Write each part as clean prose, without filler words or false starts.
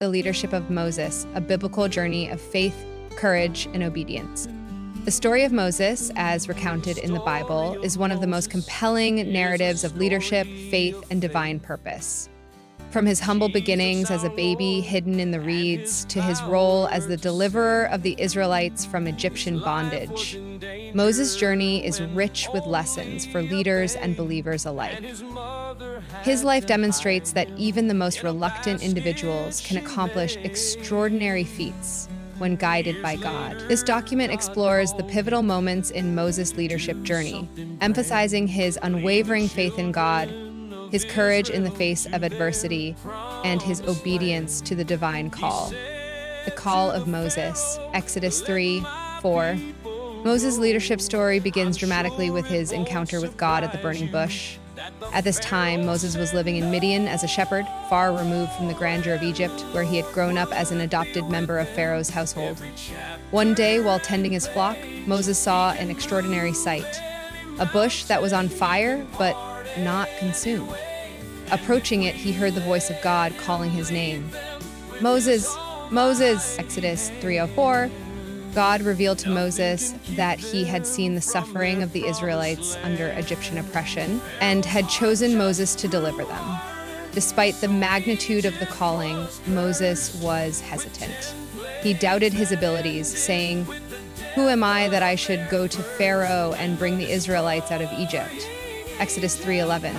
the leadership of Moses, a biblical journey of faith, courage, and obedience. The story of Moses, as recounted in the Bible, is one of the most compelling narratives of leadership, faith, and divine purpose. From his humble beginnings as a baby hidden in the reeds to his role as the deliverer of the Israelites from Egyptian bondage, Moses' journey is rich with lessons for leaders and believers alike. His life demonstrates that even the most reluctant individuals can accomplish extraordinary feats when guided by God. This document explores the pivotal moments in Moses' leadership journey, emphasizing his unwavering faith in God, his courage in the face of adversity, and his obedience to the divine call. The call of Moses, Exodus 3:4. Moses' leadership story begins dramatically with his encounter with God at the burning bush. At this time, Moses was living in Midian as a shepherd, far removed from the grandeur of Egypt, where he had grown up as an adopted member of Pharaoh's household. One day, while tending his flock, Moses saw an extraordinary sight: a bush that was on fire, but not consumed. Approaching it, he heard the voice of God calling his name. "Moses, Moses," Exodus 3:04. God revealed to Moses that he had seen the suffering of the Israelites under Egyptian oppression and had chosen Moses to deliver them. Despite the magnitude of the calling, Moses was hesitant. He doubted his abilities, saying, "Who am I that I should go to Pharaoh and bring the Israelites out of Egypt?" Exodus 3:11.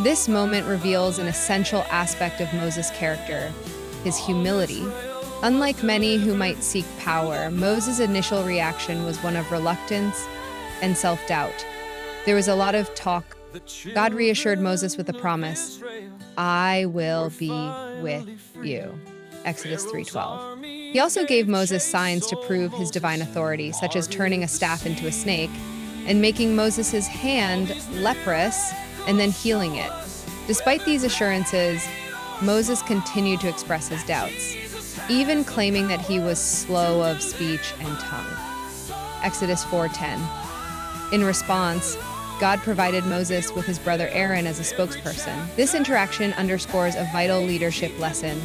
This moment reveals an essential aspect of Moses' character, his humility. Unlike many who might seek power, Moses' initial reaction was one of reluctance and self-doubt. There was a lot of talk. God reassured Moses with a promise: "I will be with you." Exodus 3:12. He also gave Moses signs to prove his divine authority, such as turning a staff into a snake and making Moses' hand leprous and then healing it. Despite these assurances, Moses continued to express his doubts, even claiming that he was slow of speech and tongue. Exodus 4:10. In response, God provided Moses with his brother Aaron as a spokesperson. This interaction underscores a vital leadership lesson.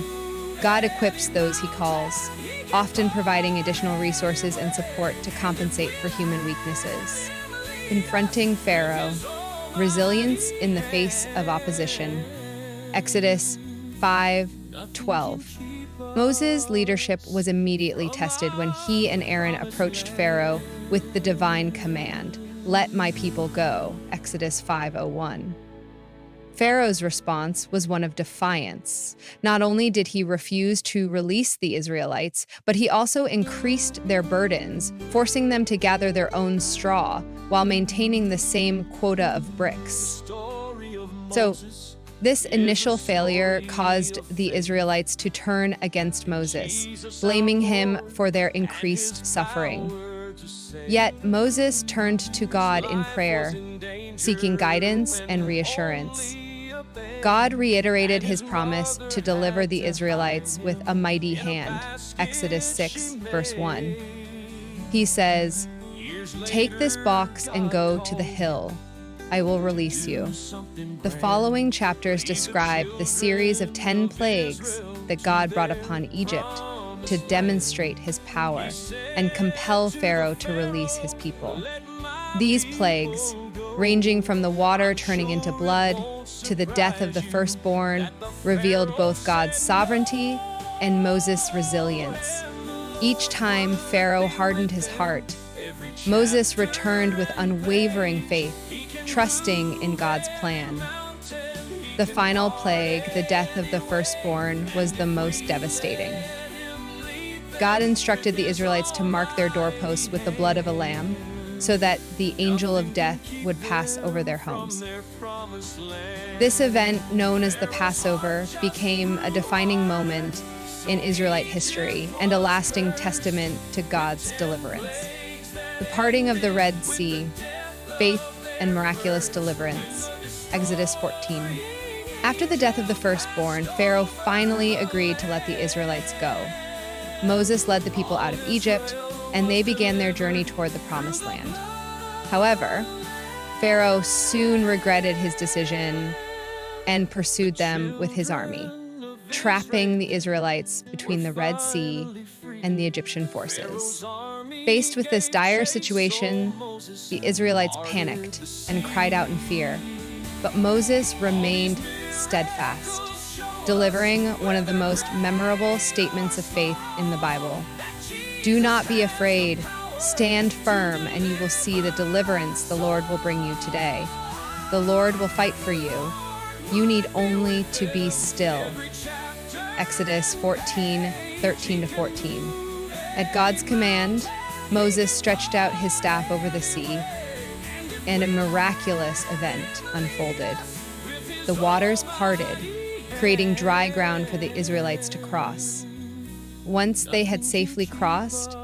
God equips those he calls, often providing additional resources and support to compensate for human weaknesses. Confronting Pharaoh, resilience in the face of opposition. Exodus 5:12. Moses' leadership was immediately tested when he and Aaron approached Pharaoh with the divine command, "Let my people go," Exodus 5:01. Pharaoh's response was one of defiance. Not only did he refuse to release the Israelites, but he also increased their burdens, forcing them to gather their own straw while maintaining the same quota of bricks. So, this initial failure caused the Israelites to turn against Moses, blaming him for their increased suffering. Yet Moses turned to God in prayer, seeking guidance and reassurance. God reiterated his promise to deliver the Israelites with a mighty hand, Exodus 6:1. He says, "Take this box and go to the hill. I will release you." The following chapters describe the series of 10 plagues that God brought upon Egypt to demonstrate his power and compel Pharaoh to release his people. These plagues, ranging from the water turning into blood to the death of the firstborn, revealed both God's sovereignty and Moses' resilience. Each time Pharaoh hardened his heart, Moses returned with unwavering faith, trusting in God's plan. The final plague, the death of the firstborn, was the most devastating. God instructed the Israelites to mark their doorposts with the blood of a lamb, so that the angel of death would pass over their homes. This event, known as the Passover, became a defining moment in Israelite history and a lasting testament to God's deliverance. The parting of the Red Sea, faith and miraculous deliverance, Exodus 14. After the death of the firstborn, Pharaoh finally agreed to let the Israelites go. Moses led the people out of Egypt, and they began their journey toward the Promised Land. However, Pharaoh soon regretted his decision and pursued them with his army. trapping the Israelites between the Red Sea and the Egyptian forces. Faced with this dire situation, the Israelites panicked and cried out in fear, but Moses remained steadfast, delivering one of the most memorable statements of faith in the Bible. "Do not be afraid, stand firm, and you will see the deliverance the Lord will bring you today. The Lord will fight for you. You need only to be still." Exodus 14:13-14. At God's command, Moses stretched out his staff over the sea, and a miraculous event unfolded. The waters parted, creating dry ground for the Israelites to cross. Once they had safely crossed,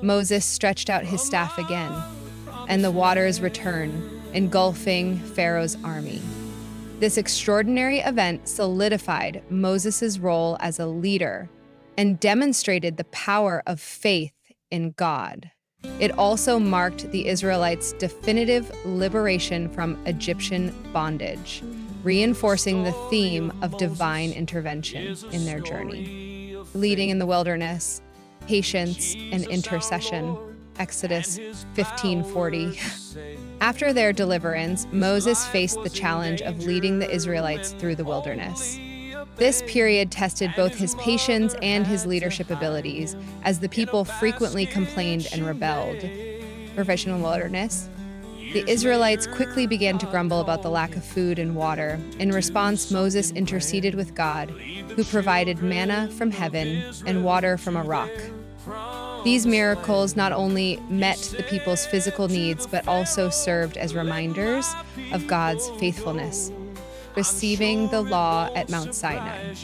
Moses stretched out his staff again, and the waters returned, engulfing Pharaoh's army. This extraordinary event solidified Moses' role as a leader and demonstrated the power of faith in God. It also marked the Israelites' definitive liberation from Egyptian bondage, reinforcing the theme of divine intervention in their journey. Leading in the wilderness, patience and intercession. Exodus 15:40. After their deliverance, Moses faced the challenge of leading the Israelites through the wilderness. This period tested both his patience and his leadership abilities, as the people frequently complained and rebelled. Professional wilderness. The Israelites quickly began to grumble about the lack of food and water. In response, Moses interceded with God, who provided manna from heaven and water from a rock. These miracles not only met the people's physical needs, but also served as reminders of God's faithfulness. Receiving the law at Mount Sinai.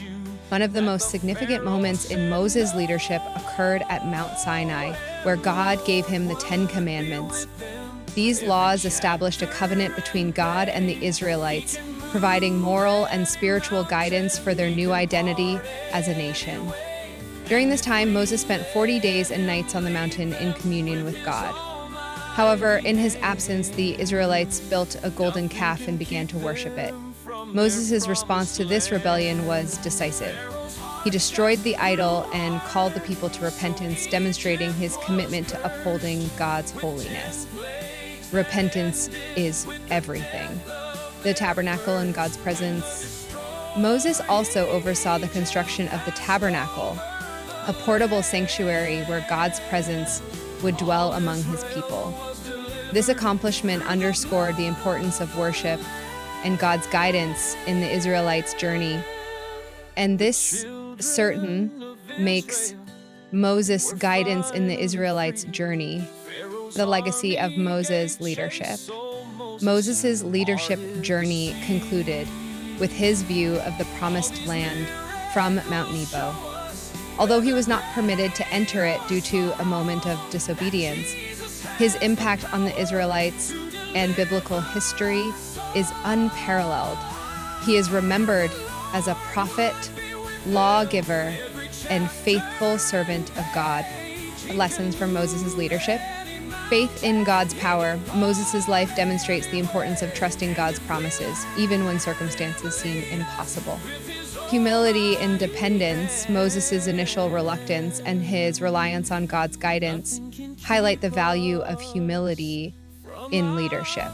One of the most significant moments in Moses' leadership occurred at Mount Sinai, where God gave him the 10 Commandments. These laws established a covenant between God and the Israelites, providing moral and spiritual guidance for their new identity as a nation. During this time, Moses spent 40 days and nights on the mountain in communion with God. However, in his absence, the Israelites built a golden calf and began to worship it. Moses' response to this rebellion was decisive. He destroyed the idol and called the people to repentance, demonstrating his commitment to upholding God's holiness. Repentance is everything. The tabernacle and God's presence. Moses also oversaw the construction of the tabernacle, a portable sanctuary where God's presence would dwell among his people. This accomplishment underscored the importance of worship and God's guidance in the Israelites' journey. And this makes Moses' guidance in the Israelites' journey the legacy of Moses' leadership. Moses' leadership journey concluded with his view of the promised land from Mount Nebo. Although he was not permitted to enter it due to a moment of disobedience, his impact on the Israelites and biblical history is unparalleled. He is remembered as a prophet, lawgiver, and faithful servant of God. Lessons from Moses' leadership. Faith in God's power. Moses' life demonstrates the importance of trusting God's promises, even when circumstances seem impossible. Humility and dependence. Moses' initial reluctance and his reliance on God's guidance highlight the value of humility in leadership.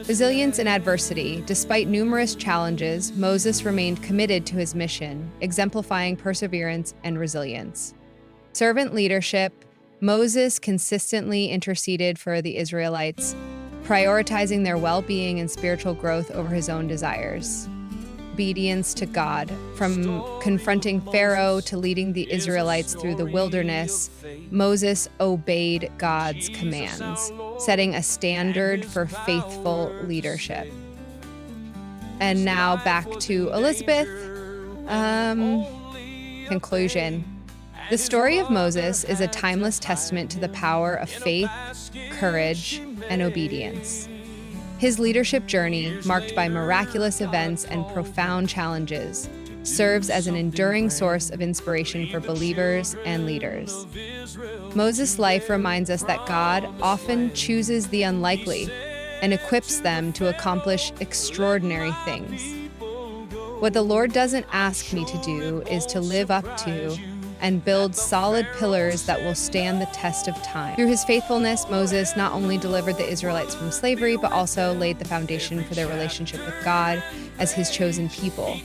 Resilience in adversity. Despite numerous challenges, Moses remained committed to his mission, exemplifying perseverance and resilience. Servant leadership. Moses consistently interceded for the Israelites, prioritizing their well-being and spiritual growth over his own desires. Obedience to God. From confronting Pharaoh to leading the Israelites through the wilderness, Moses obeyed God's commands, setting a standard for faithful leadership. And now back to Elizabeth. Conclusion. The story of Moses is a timeless testament to the power of faith, courage, and obedience. His leadership journey, marked by miraculous events and profound challenges, serves as an enduring source of inspiration for believers and leaders. Moses' life reminds us that God often chooses the unlikely and equips them to accomplish extraordinary things. What the Lord doesn't ask me to do is to live up to and build solid pillars that will stand the test of time. Through his faithfulness, Moses not only delivered the Israelites from slavery, but also laid the foundation for their relationship with God as his chosen people.